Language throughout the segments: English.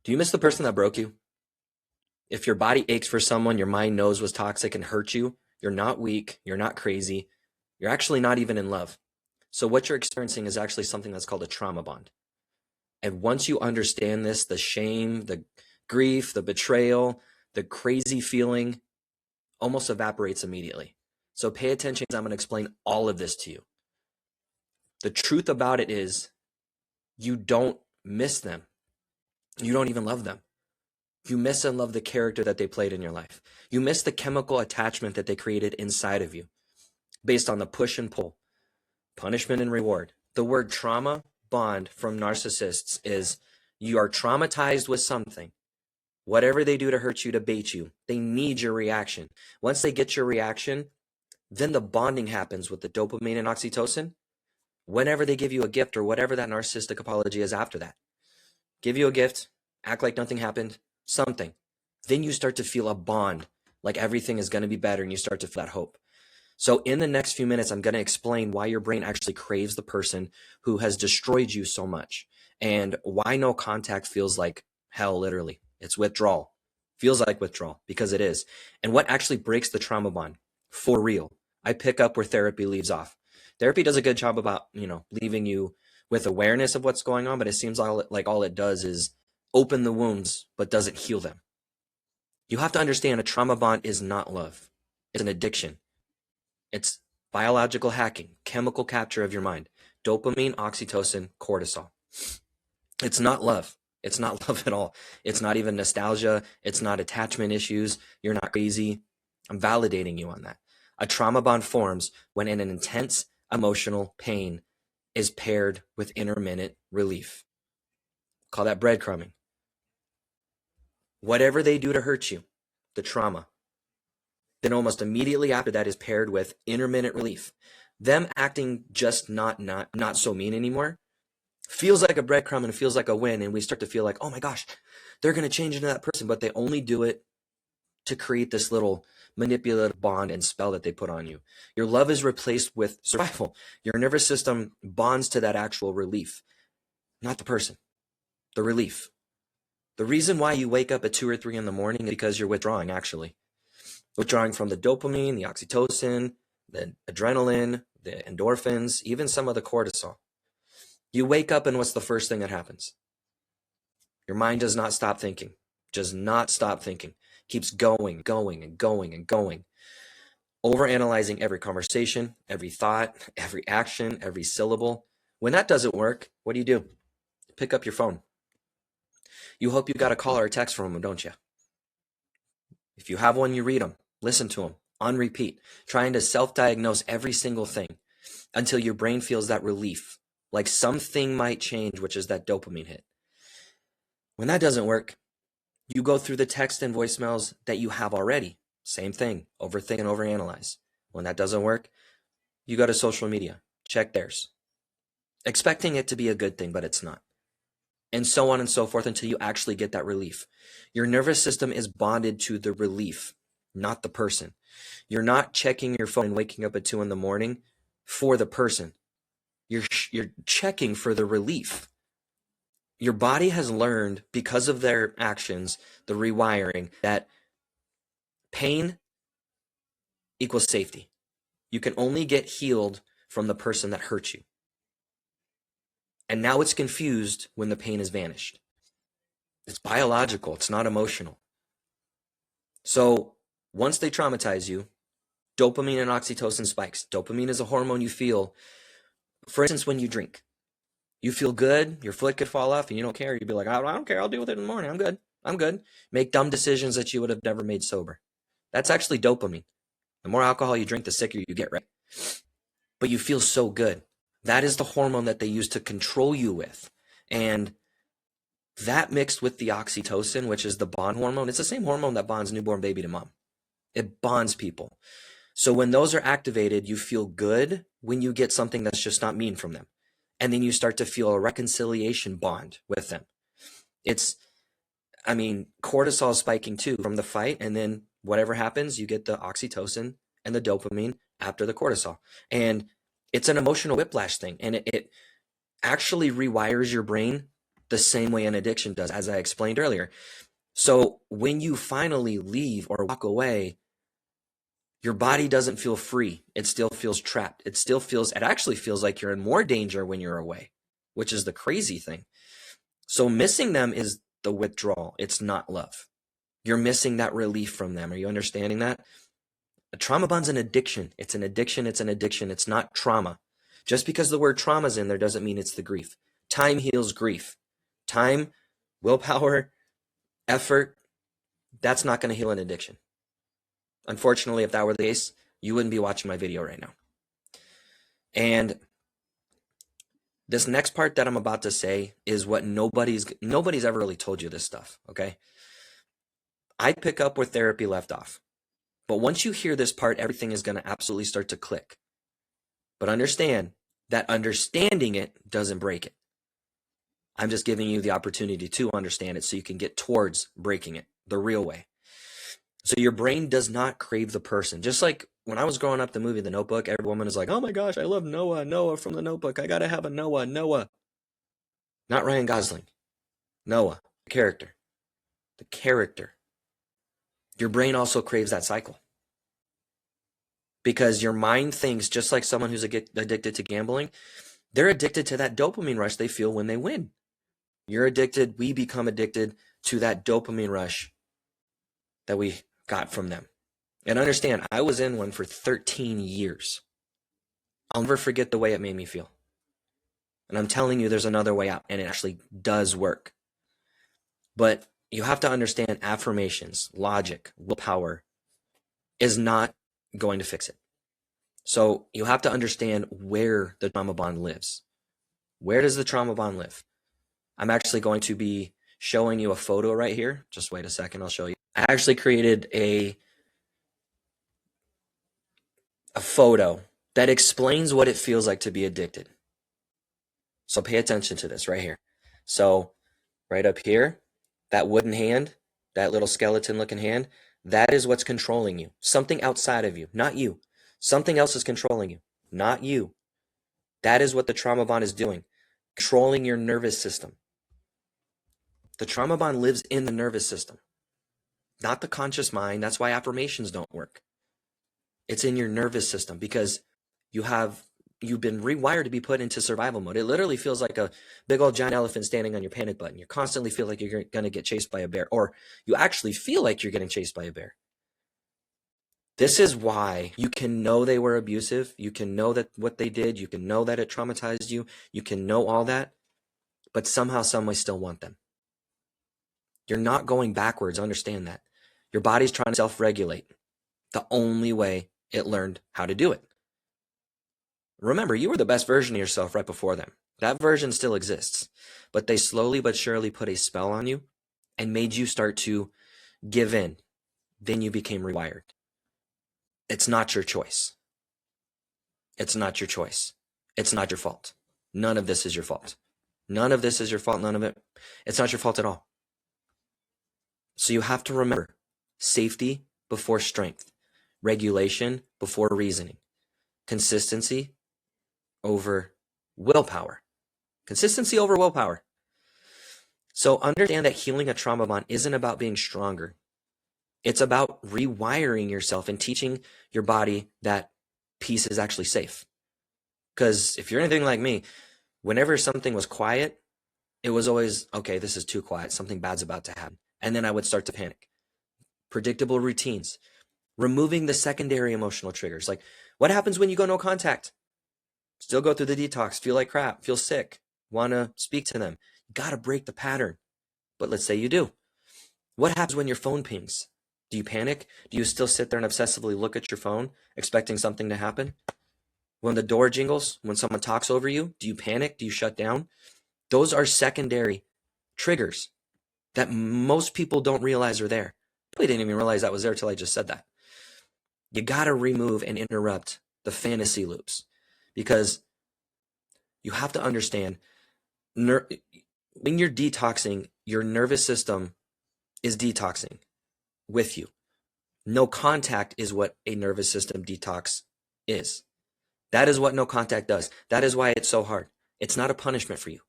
Do you miss the person that broke you? If your body aches for someone your mind knows was toxic and hurt you, you're not weak, you're not crazy, you're actually not even in love. So what you're experiencing is actually something that's called a trauma bond. And once you understand this, the shame, the grief, the betrayal, the crazy feeling almost evaporates immediately. So pay attention, because I'm going to explain all of this to you. The truth about it is you don't miss them. You don't even love them. You miss and love the character that they played in your life. You miss the chemical attachment that they created inside of you based on the push and pull, punishment and reward. The word trauma bond from narcissists is you are traumatized with something. Whatever they do to hurt you, to bait you, they need your reaction. Once they get your reaction, then the bonding happens with the dopamine and oxytocin. Whenever they give you a gift or whatever that narcissistic apology is after that, give you a gift, act like nothing happened, something. Then you start to feel a bond, like everything is going to be better, and you start to feel that hope. So in the next few minutes, I'm going to explain why your brain actually craves the person who has destroyed you so much, and why no contact feels like hell, literally. It's withdrawal. Feels like withdrawal, because it is. And what actually breaks the trauma bond for real. I pick up where therapy leaves off. Therapy does a good job about, leaving you with awareness of what's going on, but it seems like all it does is open the wounds, but doesn't heal them. You have to understand a trauma bond is not love. It's an addiction. It's biological hacking, chemical capture of your mind, dopamine, oxytocin, cortisol. It's not love. It's not love at all. It's not even nostalgia. It's not attachment issues. You're not crazy. I'm validating you on that. A trauma bond forms when an intense emotional pain is paired with intermittent relief. Call that breadcrumbing. Whatever they do to hurt you, the trauma, then almost immediately after that is paired with intermittent relief. Them acting just not so mean anymore feels like a breadcrumb and feels like a win, and we start to feel like, oh my gosh, they're going to change into that person, but they only do it to create this little manipulative bond and spell that they put on you. Your love is replaced with survival. Your nervous system bonds to that actual relief, not the person, the relief. The reason why you wake up at 2 or 3 in the morning is because you're withdrawing, actually. Withdrawing from the dopamine, the oxytocin, the adrenaline, the endorphins, even some of the cortisol. You wake up and what's the first thing that happens? Your mind does not stop thinking. Does not stop thinking. Keeps going. Overanalyzing every conversation, every thought, every action, every syllable. When that doesn't work, what do? Pick up your phone. You hope you got a call or a text from them, don't you? If you have one, you read them. Listen to them on repeat, trying to self-diagnose every single thing until your brain feels that relief, like something might change, which is that dopamine hit. When that doesn't work, you go through the text and voicemails that you have already. Same thing, overthink and overanalyze. When that doesn't work, you go to social media, check theirs, expecting it to be a good thing, but it's not. And so on and so forth until you actually get that relief. Your nervous system is bonded to the relief, not the person. You're not checking your phone and waking up at 2 in the morning for the person. You're checking for the relief. Your body has learned, because of their actions, the rewiring, that pain equals safety. You can only get healed from the person that hurt you. And now it's confused when the pain has vanished. It's biological. It's not emotional. So once they traumatize you, dopamine and oxytocin spikes. Dopamine is a hormone you feel, for instance, when you drink. You feel good, your foot could fall off, and you don't care. You'd be like, I don't care. I'll deal with it in the morning. I'm good. Make dumb decisions that you would have never made sober. That's actually dopamine. The more alcohol you drink, the sicker you get, right? But you feel so good. That is the hormone that they use to control you with. And that mixed with the oxytocin, which is the bond hormone, it's the same hormone that bonds newborn baby to mom. It bonds people. So when those are activated, you feel good when you get something that's just not mean from them. And then you start to feel a reconciliation bond with them. Cortisol is spiking too from the fight. And then whatever happens, you get the oxytocin and the dopamine after the cortisol. And it's an emotional whiplash thing. And it actually rewires your brain the same way an addiction does, as I explained earlier. So when you finally leave or walk away, your body doesn't feel free. It still feels trapped. It actually feels like you're in more danger when you're away, which is the crazy thing. So missing them is the withdrawal. It's not love. You're missing that relief from them. Are you understanding that? A trauma bond's an addiction. It's an addiction. It's an addiction. It's not trauma. Just because the word trauma's in there doesn't mean it's the grief. Time heals grief. Time, willpower, effort, that's not going to heal an addiction. Unfortunately, if that were the case, you wouldn't be watching my video right now. And this next part that I'm about to say is what nobody's ever really told you this stuff, okay? I pick up where therapy left off. But once you hear this part, everything is going to absolutely start to click. But understand that understanding it doesn't break it. I'm just giving you the opportunity to understand it so you can get towards breaking it the real way. So your brain does not crave the person. Just like when I was growing up, the movie The Notebook, every woman is like, oh my gosh, I love Noah from The Notebook. I got to have a Noah. Not Ryan Gosling. Noah, the character. Your brain also craves that cycle. Because your mind thinks, just like someone who's addicted to gambling, they're addicted to that dopamine rush they feel when they win. We become addicted to that dopamine rush that we got from them. And understand, I was in one for 13 years. I'll never forget the way it made me feel. And I'm telling you, there's another way out, and it actually does work. But you have to understand affirmations, logic, willpower is not going to fix it. So you have to understand where the trauma bond lives. Where does the trauma bond live? I'm actually going to be showing you a photo right here. Just wait a second, I'll show you. I actually created a photo that explains what it feels like to be addicted. So pay attention to this right here. So right up here, that wooden hand, that little skeleton looking hand, that is what's controlling you. Something outside of you, not you. Something else is controlling you, not you. That is what the trauma bond is doing, controlling your nervous system. The trauma bond lives in the nervous system, not the conscious mind. That's why affirmations don't work. It's in your nervous system because you've been rewired to be put into survival mode. It literally feels like a big old giant elephant standing on your panic button. You constantly feel like you're going to get chased by a bear, or you actually feel like you're getting chased by a bear. This is why you can know they were abusive. You can know that what they did. You can know that it traumatized you. You can know all that, but somehow, some way still want them. You're not going backwards. Understand that. Your body's trying to self-regulate the only way it learned how to do it. Remember, you were the best version of yourself right before them. That version still exists, but they slowly but surely put a spell on you and made you start to give in. Then you became rewired. It's not your choice. It's not your choice. It's not your fault. None of this is your fault. None of this is your fault. None of it. It's not your fault at all. So you have to remember, safety before strength, regulation before reasoning, consistency over willpower. Consistency over willpower. So understand that healing a trauma bond isn't about being stronger. It's about rewiring yourself and teaching your body that peace is actually safe. Because if you're anything like me, whenever something was quiet, it was always, okay, this is too quiet. Something bad's about to happen. And then I would start to panic. Predictable routines. Removing the secondary emotional triggers. Like, what happens when you go no contact? Still go through the detox, feel like crap, feel sick, want to speak to them. You got to break the pattern. But let's say you do. What happens when your phone pings? Do you panic? Do you still sit there and obsessively look at your phone, expecting something to happen? When the door jingles, when someone talks over you, do you panic? Do you shut down? Those are secondary triggers that most people don't realize are there. Probably didn't even realize that was there till I just said that. You got to remove and interrupt the fantasy loops, because you have to understand when you're detoxing, your nervous system is detoxing with you. No contact is what a nervous system detox is. That is what no contact does. That is why it's so hard. It's not a punishment for you.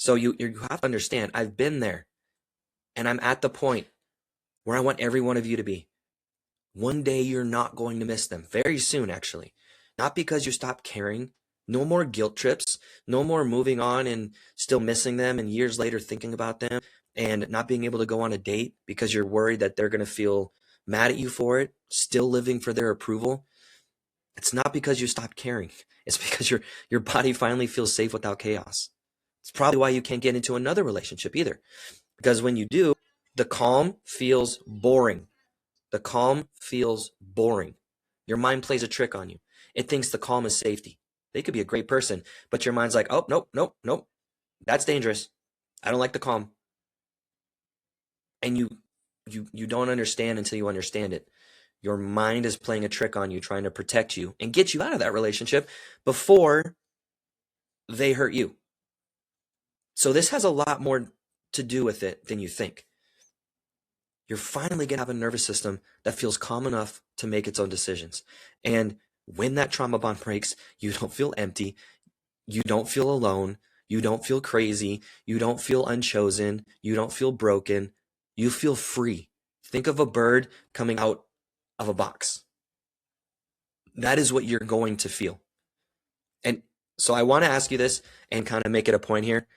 So you have to understand, I've been there, and I'm at the point where I want every one of you to be. One day you're not going to miss them, very soon actually. Not because you stop caring, no more guilt trips, no more moving on and still missing them and years later thinking about them and not being able to go on a date because you're worried that they're going to feel mad at you for it, still living for their approval. It's not because you stop caring. It's because your body finally feels safe without chaos. It's probably why you can't get into another relationship either. Because when you do, the calm feels boring. The calm feels boring. Your mind plays a trick on you. It thinks the calm is safety. They could be a great person, but your mind's like, oh, nope, nope, nope. That's dangerous. I don't like the calm. And you don't understand until you understand it. Your mind is playing a trick on you, trying to protect you and get you out of that relationship before they hurt you. So this has a lot more to do with it than you think. You're finally going to have a nervous system that feels calm enough to make its own decisions. And when that trauma bond breaks, you don't feel empty. You don't feel alone. You don't feel crazy. You don't feel unchosen. You don't feel broken. You feel free. Think of a bird coming out of a box. That is what you're going to feel. And so I want to ask you this and kind of make it a point here.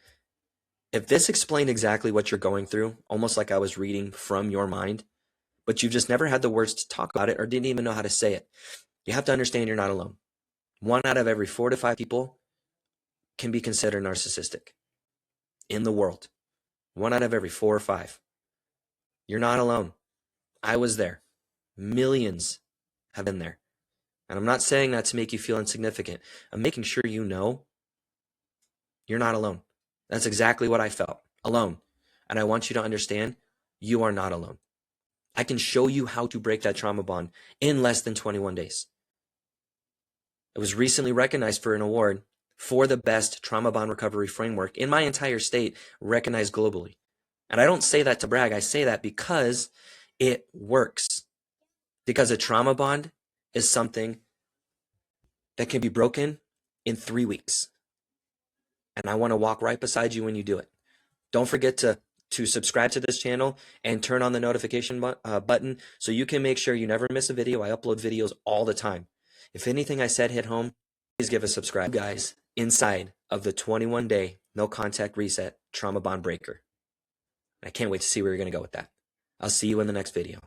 If this explained exactly what you're going through, almost like I was reading from your mind, but you've just never had the words to talk about it or didn't even know how to say it, you have to understand you're not alone. 1 out of every 4 to 5 people can be considered narcissistic in the world. 1 out of every 4 or 5. You're not alone. I was there. Millions have been there. And I'm not saying that to make you feel insignificant. I'm making sure you know you're not alone. That's exactly what I felt, alone. And I want you to understand you are not alone. I can show you how to break that trauma bond in less than 21 days. It was recently recognized for an award for the best trauma bond recovery framework in my entire state, recognized globally. And I don't say that to brag. I say that because it works. Because a trauma bond is something that can be broken in 3 weeks. And I want to walk right beside you when you do it. Don't forget to subscribe to this channel and turn on the notification button so you can make sure you never miss a video. I upload videos all the time. If anything I said hit home, please give a subscribe. Guys, inside of the 21-day no contact reset trauma bond breaker. I can't wait to see where you're going to go with that. I'll see you in the next video.